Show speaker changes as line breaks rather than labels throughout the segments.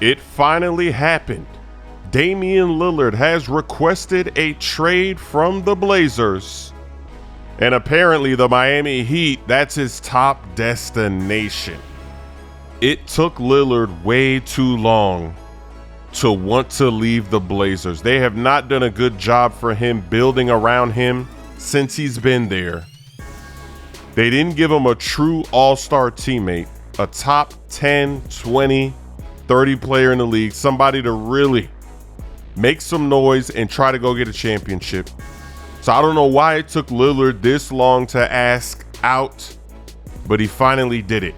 It finally happened. Damian Lillard has requested a trade from the Blazers. And apparently the Miami Heat, that's his top destination. It took Lillard way too long to want to leave the Blazers. They have not done a good job for him building around him since he's been there. They didn't give him a true all-star teammate, a top 10, 20, 30 player in the league, somebody to really make some noise and try to go get a championship. So I don't know why it took Lillard this long to ask out, but he finally did it.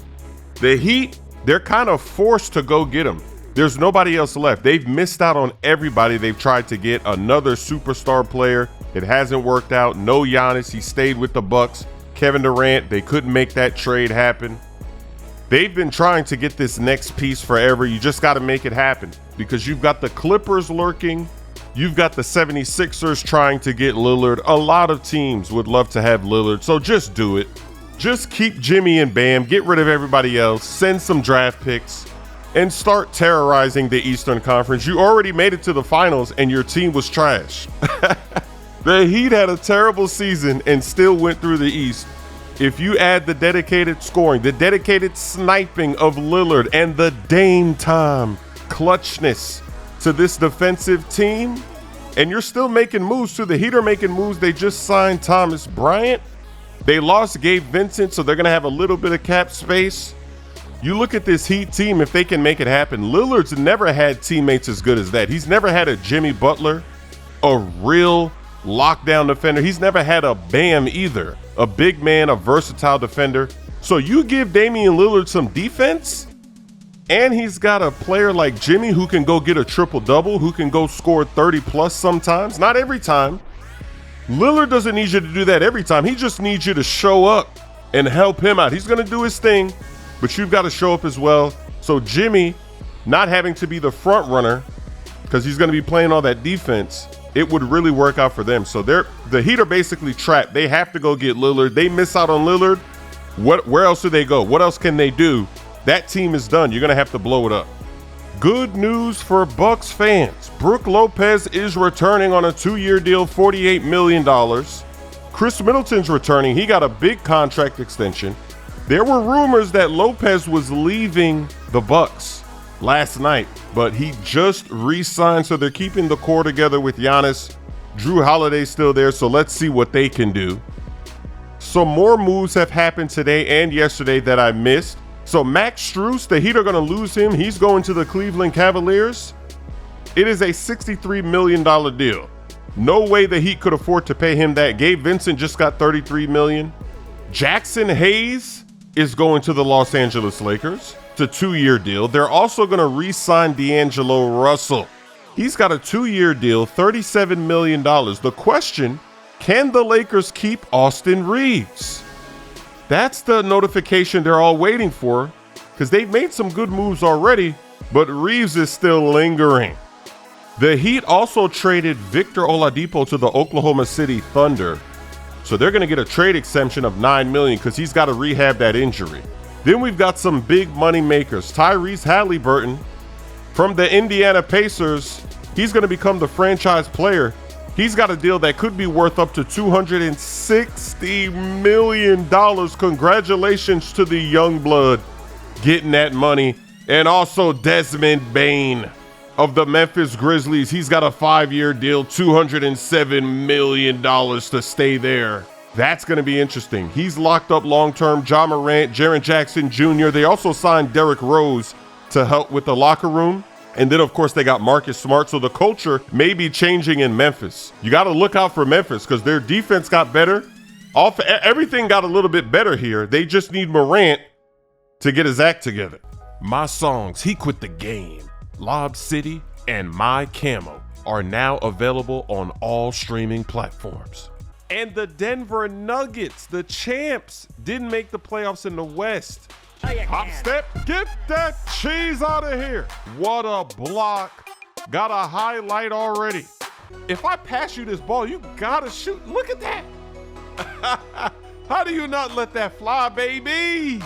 The Heat, they're kind of forced to go get him. There's nobody else left. They've missed out on everybody. They've tried to get another superstar player. It hasn't worked out. No Giannis. He stayed with the Bucks. Kevin Durant, they couldn't make that trade happen. They've been trying to get this next piece forever. You just got to make it happen because you've got the Clippers lurking. You've got the 76ers trying to get Lillard. A lot of teams would love to have Lillard, so just do it. Just keep Jimmy and Bam, get rid of everybody else, send some draft picks, and start terrorizing the Eastern Conference. You already made it to the finals, and your team was trash. The Heat had a terrible season and still went through the East. If you add the dedicated scoring, the dedicated sniping of Lillard, and the Dame time clutchness to this defensive team, and you're still making moves too. The Heat are making moves. They just signed Thomas Bryant. They lost Gabe Vincent, so they're going to have a little bit of cap space. You look at this Heat team, if they can make it happen. Lillard's never had teammates as good as that. He's never had a Jimmy Butler, a real lockdown defender. He's never had a Bam either, a big man, a versatile defender. So you give Damian Lillard some defense, and he's got a player like Jimmy who can go get a triple-double, who can go score 30-plus sometimes. Not every time. Lillard doesn't need you to do that every time. He just needs you to show up and help him out. He's going to do his thing, but you've got to show up as well. So Jimmy, not having to be the front runner because he's going to be playing all that defense, it would really work out for them. So the Heat are basically trapped. They have to go get Lillard. They miss out on Lillard. Where else do they go? What else can they do? That team is done. You're going to have to blow it up. Good news for Bucks fans. Brook Lopez is returning on a 2-year deal, $48 million. Chris Middleton's returning. He got a big contract extension. There were rumors that Lopez was leaving the Bucks last night, but he just re-signed, so they're keeping the core together with Giannis. Drew Holiday's still there, so let's see what they can do. Some more moves have happened today and yesterday that I missed. So Max Strus, the Heat are going to lose him. He's going to the Cleveland Cavaliers. It is a $63 million deal. No way the Heat could afford to pay him that. Gabe Vincent just got $33 million. Jackson Hayes is going to the Los Angeles Lakers. It's a 2-year deal. They're also going to re-sign D'Angelo Russell. He's got a 2-year deal, $37 million. The question, can the Lakers keep Austin Reeves? That's the notification they're all waiting for because they've made some good moves already, but Reeves is still lingering. The Heat also traded Victor Oladipo to the Oklahoma City Thunder. So they're going to get a trade exemption of $9 million because he's got to rehab that injury. Then we've got some big money makers. Tyrese Halliburton from the Indiana Pacers. He's going to become the franchise player. He's got a deal that could be worth up to $260 million. Congratulations to the young blood getting that money. And also Desmond Bane of the Memphis Grizzlies. He's got a 5-year deal, $207 million to stay there. That's going to be interesting. He's locked up long-term. Ja Morant, Jaren Jackson Jr. They also signed Derrick Rose to help with the locker room. And then, of course, they got Marcus Smart. So the culture may be changing in Memphis. You got to look out for Memphis because their defense got better. Everything got a little bit better here. They just need Morant to get his act together. My songs, He Quit the Game, Lob City, and My Camo are now available on all streaming platforms. And the Denver Nuggets, the champs, didn't make the playoffs in the West. Hop step, get that cheese out of here. What a block. Got a highlight already. If I pass you this ball, you gotta shoot. Look at that. How do you not let that fly, baby?